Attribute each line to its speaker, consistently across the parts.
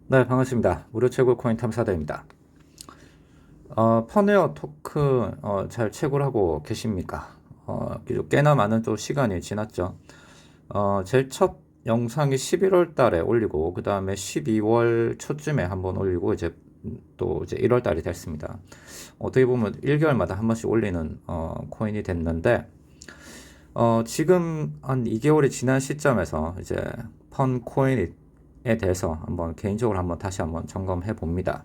Speaker 1: 네, 반갑습니다. 무료 채굴 코인 탐사대입니다. 펀웨어 토큰 잘 채굴하고 계십니까? 꽤나 많은 또 시간이 지났죠. 제일 첫 영상이 11월 달에 올리고 그 다음에 12월 초쯤에 한번 올리고 이제 또 이제 1월 달이 됐습니다. 어떻게 보면 1개월마다 한 번씩 올리는 코인이 됐는데 지금 한 2개월이 지난 시점에서 이제 펀 코인에 대해서 한번 개인적으로 한번 다시 한번 점검해 봅니다.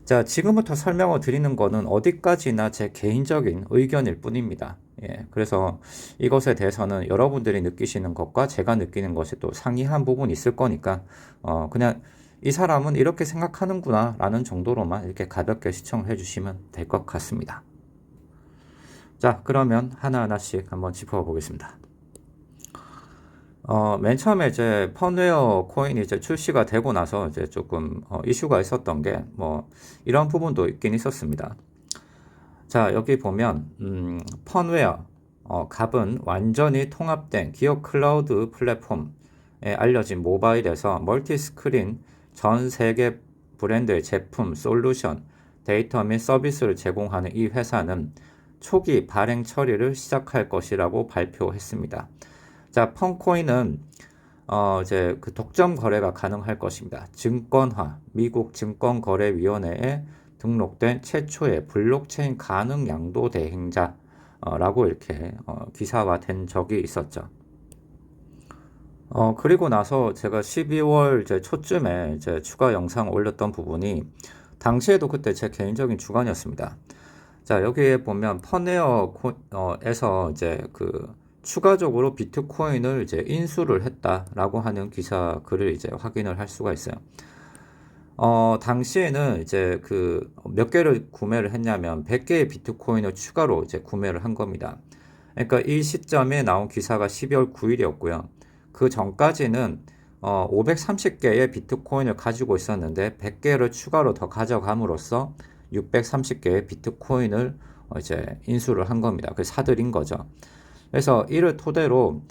Speaker 1: 자, 지금부터 설명을 드리는 거는 어디까지나 제 개인적인 의견일 뿐입니다. 예, 그래서 이것에 대해서는 여러분들이 느끼시는 것과 제가 느끼는 것이 또 상이한 부분이 있을 거니까, 그냥 이 사람은 이렇게 생각하는구나 라는 정도로만 이렇게 가볍게 시청을 해주시면 될 것 같습니다. 자, 그러면 하나하나씩 한번 짚어보겠습니다. 맨 처음에 이제 펀웨어 코인이 이제 출시가 되고 나서 이제 조금 이슈가 있었던 게 뭐 이런 부분도 있긴 있었습니다. 자, 여기 보면 펀웨어 갑은 완전히 통합된 기업 클라우드 플랫폼에 알려진 모바일에서 멀티 스크린 전 세계 브랜드의 제품, 솔루션, 데이터 및 서비스를 제공하는 이 회사는 초기 발행 처리를 시작할 것이라고 발표했습니다. 자, 펀코인은 이제 그 독점 거래가 가능할 것입니다. 증권화, 미국 증권거래위원회에 등록된 최초의 블록체인 가능 양도 대행자라고 이렇게 기사화된 적이 있었죠. 그리고 나서 제가 12월 이제 초쯤에 이제 추가 영상 올렸던 부분이 당시에도 그때 제 개인적인 주관이었습니다. 자, 여기에 보면 펀웨어에서 이제 그 추가적으로 비트코인을 이제 인수를 했다라고 하는 기사 글을 이제 확인을 할 수가 있어요. 당시에는 이제 그 몇 개를 구매를 했냐면 100개의 비트코인을 추가로 이제 구매를 한 겁니다. 그러니까 이 시점에 나온 기사가 12월 9일이었고요. 그 전까지는 530개의 비트코인을 가지고 있었는데 100개를 추가로 더 가져감으로써 630개의 비트코인을 이제 인수를 한 겁니다. 그 사들인 거죠. 그래서 이를 토대로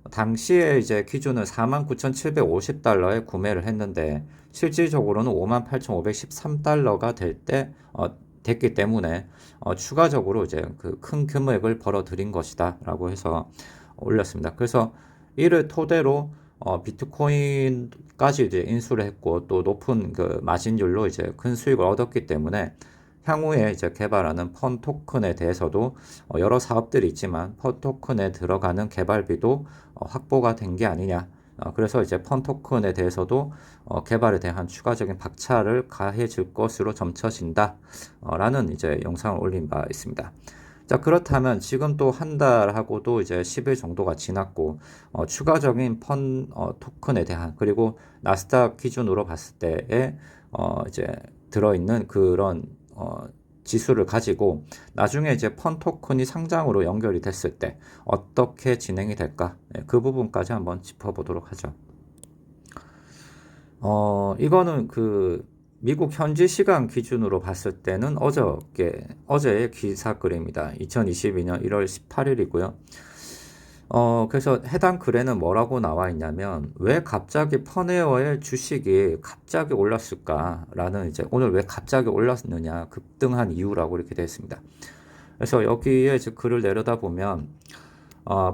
Speaker 1: 당시에 이제 기준은 49,750달러에 구매를 했는데 실질적으로는 58,513달러가 됐기 때문에 추가적으로 이제 그 큰 금액을 벌어들인 것이다라고 해서 올렸습니다. 그래서 이를 토대로 비트코인까지 이제 인수를 했고 또 높은 그 마진율로 이제 큰 수익을 얻었기 때문에 향후에 이제 개발하는 펀 토큰에 대해서도 여러 사업들이 있지만 펀 토큰에 들어가는 개발비도 확보가 된 게 아니냐. 그래서 이제 펀 토큰에 대해서도 개발에 대한 추가적인 박차를 가해질 것으로 점쳐진다. 라는 이제 영상을 올린 바 있습니다. 자, 그렇다면 지금 또 한 달하고도 이제 10일 정도가 지났고, 추가적인 펀 토큰에 대한, 그리고 나스닥 기준으로 봤을 때에, 이제 들어있는 그런, 지수를 가지고 나중에 이제 펀 토큰이 상장으로 연결이 됐을 때 어떻게 진행이 될까? 네, 그 부분까지 한번 짚어보도록 하죠. 이거는 그 미국 현지 시간 기준으로 봤을 때는 어제의 기사 글입니다. 2022년 1월 18일이고요. 그래서 해당 글에는 뭐라고 나와 있냐면, 왜 갑자기 펀웨어의 주식이 갑자기 올랐을까라는 이제 오늘 왜 갑자기 올랐느냐, 급등한 이유라고 이렇게 되어 있습니다. 그래서 여기에 이제 글을 내려다 보면,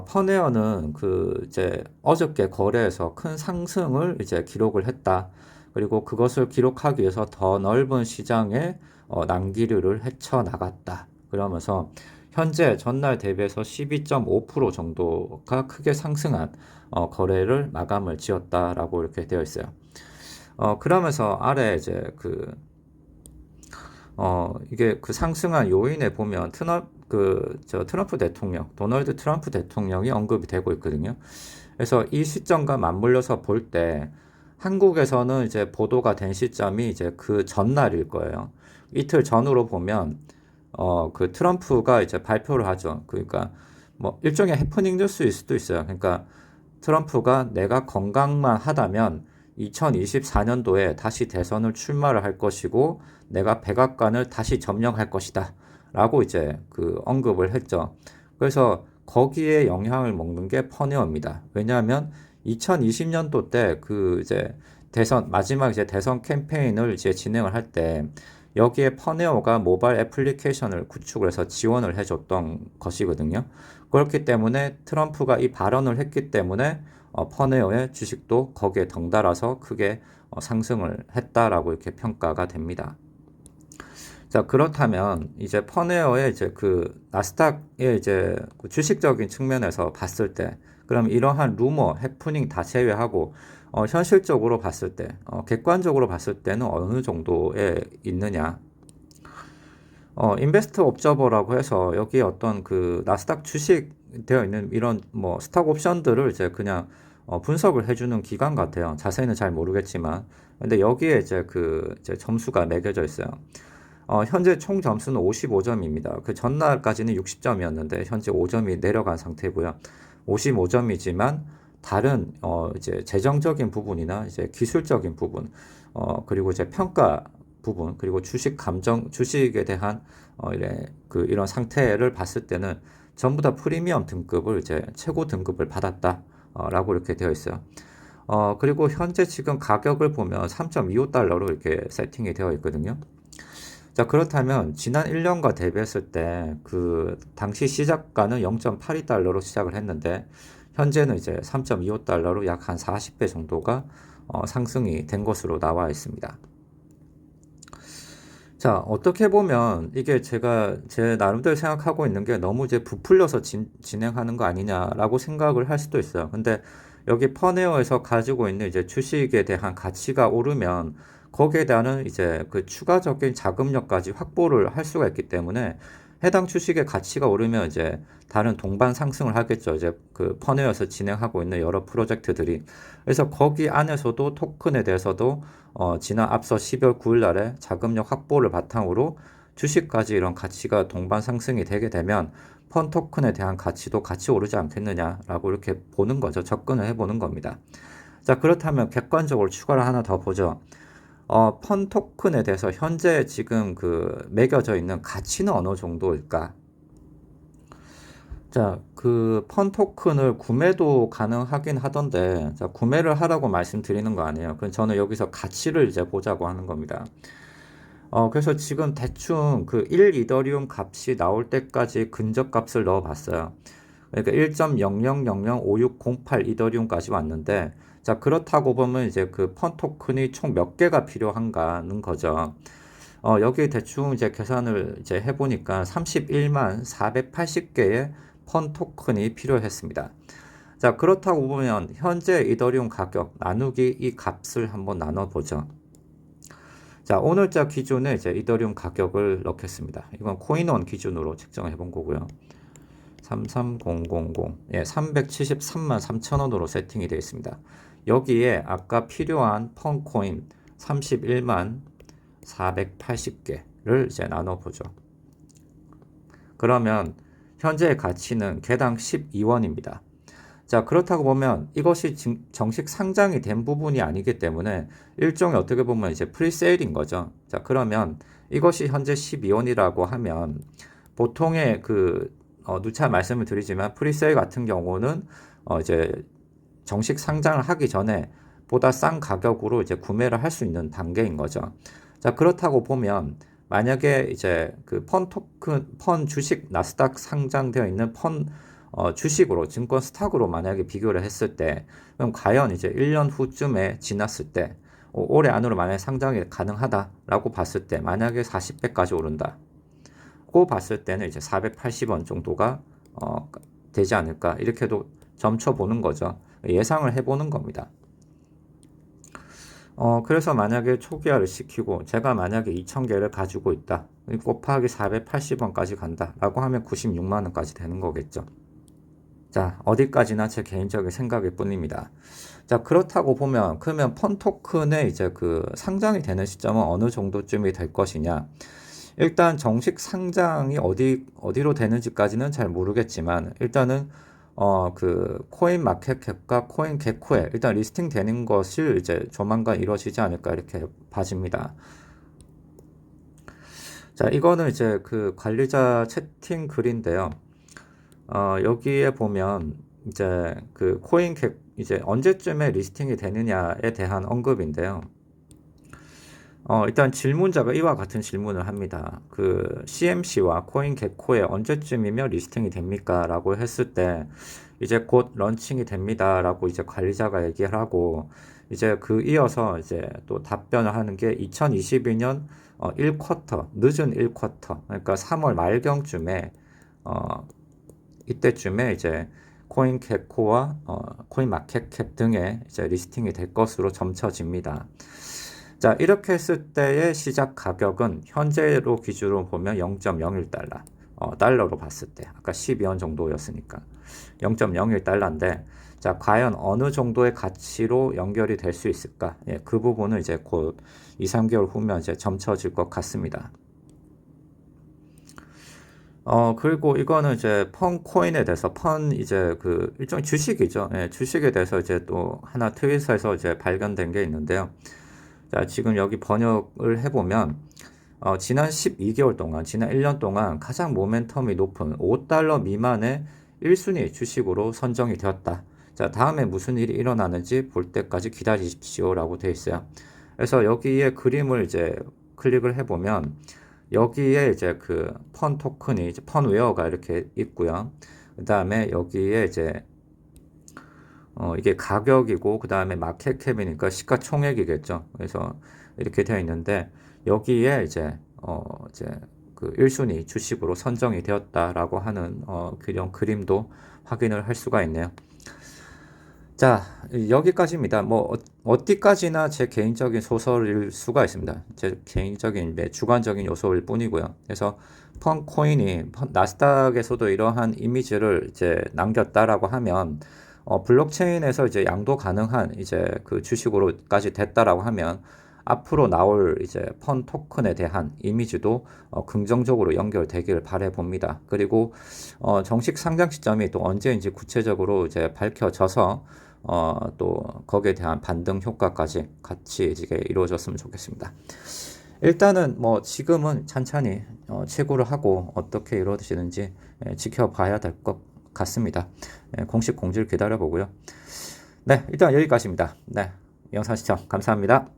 Speaker 1: 펀웨어는 그 이제 어저께 거래에서 큰 상승을 이제 기록을 했다. 그리고 그것을 기록하기 위해서 더 넓은 시장에 난기류를 헤쳐나갔다. 그러면서 현재 전날 대비해서 12.5% 정도가 크게 상승한 거래를 마감을 지었다라고 이렇게 되어 있어요. 그러면서 아래 이제 이게 그 상승한 요인에 보면 트럼프 대통령, 도널드 트럼프 대통령이 언급이 되고 있거든요. 그래서 이 시점과 맞물려서 볼 때 한국에서는 이제 보도가 된 시점이 이제 그 전날일 거예요. 이틀 전으로 보면 그 트럼프가 이제 발표를 하죠. 그러니까 뭐 일종의 해프닝 뉴스일 수도 있어요. 그러니까 트럼프가 내가 건강만 하다면 2024년도에 다시 대선을 출마를 할 것이고 내가 백악관을 다시 점령할 것이다. 라고 이제 그 언급을 했죠. 그래서 거기에 영향을 먹는 게 펀웨어입니다. 왜냐하면 2020년도 때 그 이제 마지막 이제 대선 캠페인을 이제 진행을 할 때 여기에 퍼네어가 모바일 애플리케이션을 구축을 해서 지원을 해줬던 것이거든요. 그렇기 때문에 트럼프가 이 발언을 했기 때문에 퍼네어의 주식도 거기에 덩달아서 크게 상승을 했다라고 이렇게 평가가 됩니다. 자, 그렇다면 이제 퍼네어의 이제 그 나스닥의 이제 그 주식적인 측면에서 봤을 때, 그럼 이러한 루머, 해프닝 다 제외하고 현실적으로 봤을 때, 객관적으로 봤을 때는 어느 정도에 있느냐? 인베스트 옵저버라고 해서 여기 어떤 그 나스닥 주식 되어 있는 이런 뭐 스탁 옵션들을 이제 그냥 분석을 해주는 기관 같아요. 자세히는 잘 모르겠지만, 근데 여기에 이제 그 이제 점수가 매겨져 있어요. 현재 총 점수는 55점입니다. 그 전날까지는 60점이었는데 현재 5점이 내려간 상태고요. 55점이지만 다른 이제 재정적인 부분이나 이제 기술적인 부분, 그리고 이제 평가 부분, 그리고 주식에 대한 이런 상태를 봤을 때는 전부 다 프리미엄 등급을 이제 최고 등급을 받았다. 라고 이렇게 되어 있어요. 그리고 현재 지금 가격을 보면 3.25달러로 이렇게 세팅이 되어 있거든요. 자, 그렇다면 지난 1년과 대비했을 때 그 당시 시작가는 0.82달러로 시작을 했는데 현재는 이제 3.25달러로 약 한 40배 정도가 상승이 된 것으로 나와 있습니다. 자, 어떻게 보면 이게 제가 제 나름대로 생각하고 있는 게 너무 이제 부풀려서 진행하는 거 아니냐라고 생각을 할 수도 있어요. 근데 여기 퍼네어에서 가지고 있는 이제 주식에 대한 가치가 오르면 거기에 대한 이제 그 추가적인 자금력까지 확보를 할 수가 있기 때문에 해당 주식의 가치가 오르면 이제 다른 동반 상승을 하겠죠. 이제 그 퍼네어에서 진행하고 있는 여러 프로젝트들이. 그래서 거기 안에서도 토큰에 대해서도 지난 앞서 12월 9일 날에 자금력 확보를 바탕으로 주식까지 이런 가치가 동반 상승이 되게 되면 펀 토큰에 대한 가치도 같이 오르지 않겠느냐라고 이렇게 보는 거죠. 접근을 해보는 겁니다. 자, 그렇다면 객관적으로 추가를 하나 더 보죠. 펀 토큰에 대해서 현재 지금 그 매겨져 있는 가치는 어느 정도일까? 자, 그 펀 토큰을 구매도 가능하긴 하던데, 자, 구매를 하라고 말씀드리는 거 아니에요. 그럼 저는 여기서 가치를 이제 보자고 하는 겁니다. 그래서 지금 대충 그 1 이더리움 값이 나올 때까지 근접 값을 넣어 봤어요. 그러니까 1.00005608 이더리움까지 왔는데, 자, 그렇다고 보면 이제 그 펀 토큰이 총 몇 개가 필요한가는 거죠. 여기 대충 이제 계산을 이제 해보니까 31만 480개의 펀 토큰이 필요했습니다. 자, 그렇다고 보면 현재 이더리움 가격 나누기 이 값을 한번 나눠보죠. 자, 오늘자 기준에 이제 이더리움 가격을 넣겠습니다. 이건 코인원 기준으로 측정해 본 거고요. 33000, 예, 373만 3천원으로 세팅이 되어 있습니다. 여기에 아까 필요한 펀 코인 31만 480개를 이제 나눠보죠. 그러면 현재의 가치는 개당 12원입니다. 자, 그렇다고 보면 이것이 정식 상장이 된 부분이 아니기 때문에 일종의 어떻게 보면 이제 프리세일인 거죠. 자, 그러면 이것이 현재 12원이라고 하면 보통의 그 누차 말씀을 드리지만 프리세일 같은 경우는 이제 정식 상장을 하기 전에 보다 싼 가격으로 이제 구매를 할 수 있는 단계인 거죠. 자, 그렇다고 보면 만약에 이제 그 펀 토큰, 펀 주식 나스닥 상장되어 있는 펀 주식으로 증권 스탁으로 만약에 비교를 했을 때 그럼 과연 이제 1년 후쯤에 지났을 때 올해 안으로 만약에 상장이 가능하다라고 봤을 때 만약에 40배까지 오른다고 봤을 때는 이제 480원 정도가 되지 않을까 이렇게도 점쳐보는 거죠. 예상을 해보는 겁니다. 그래서 만약에 초기화를 시키고 제가 만약에 2,000개를 가지고 있다. 곱하기 480원까지 간다. 라고 하면 96만원까지 되는 거겠죠. 자, 어디까지나 제 개인적인 생각일 뿐입니다. 자, 그렇다고 보면, 그러면 펀 토큰의 이제 그 상장이 되는 시점은 어느 정도쯤이 될 것이냐. 일단 정식 상장이 어디로 되는지까지는 잘 모르겠지만, 일단은 그 코인 마켓캡과 코인 개코에 일단 리스팅 되는 것을 이제 조만간 이루어지지 않을까 이렇게 봐집니다. 자, 이거는 이제 그 관리자 채팅 글인데요. 여기에 보면 이제 그 코인 이제 언제쯤에 리스팅이 되느냐에 대한 언급인데요. 일단 질문자가 이와 같은 질문을 합니다. 그 CMC와 코인게코에 언제쯤이면 리스팅이 됩니까? 라고 했을 때 이제 곧 런칭이 됩니다. 라고 이제 관리자가 얘기를 하고 이제 그 이어서 이제 또 답변을 하는 게 2022년 1쿼터, 늦은 1쿼터, 그러니까 3월 말경쯤에 이때쯤에 이제 코인게코와 코인마켓캡 등에 이제 리스팅이 될 것으로 점쳐집니다. 자, 이렇게 했을 때의 시작 가격은 현재로 기준으로 보면 0.01달러, 달러로 봤을 때 아까 12원 정도였으니까 0.01달러인데, 자, 과연 어느 정도의 가치로 연결이 될 수 있을까? 예, 그 부분은 이제 곧 2, 3개월 후면 이제 점쳐질 것 같습니다. 그리고 이거는 이제 펀 코인에 대해서 이제 그 일종의 주식이죠. 예, 주식에 대해서 이제 또 하나 트윗에서 이제 발견된 게 있는데요. 자, 지금 여기 번역을 해보면, 지난 12개월 동안, 지난 1년 동안 가장 모멘텀이 높은 5달러 미만의 1순위 주식으로 선정이 되었다. 자, 다음에 무슨 일이 일어나는지 볼 때까지 기다리십시오. 라고 되어 있어요. 그래서 여기에 그림을 이제 클릭을 해보면, 여기에 이제 그 펀 토큰이, 이제 펀웨어가 이렇게 있고요. 그 다음에 여기에 이제 이게 가격이고 그 다음에 마켓캡이니까 시가총액이겠죠. 그래서 이렇게 되어 있는데 여기에 이제 그 1순위 주식으로 선정이 되었다라고 하는 그런 그림도 확인을 할 수가 있네요. 자, 여기까지입니다. 뭐 어디까지나 제 개인적인 소설일 수가 있습니다. 제 개인적인 주관적인 요소일 뿐이고요. 그래서 펀코인이 나스닥에서도 이러한 이미지를 이제 남겼다라고 하면 블록체인에서 이제 양도 가능한 이제 그 주식으로까지 됐다라고 하면 앞으로 나올 이제 펀 토큰에 대한 이미지도 긍정적으로 연결되기를 바래 봅니다. 그리고 정식 상장 시점이 또 언제인지 구체적으로 이제 밝혀져서 또 거기에 대한 반등 효과까지 같이 이제 이루어졌으면 좋겠습니다. 일단은 뭐 지금은 찬찬히 채굴을 하고 어떻게 이루어지는지 지켜봐야 될 것 같습니다. 공식 공지를 기다려보고요. 네, 일단 여기까지입니다. 네, 영상 시청 감사합니다.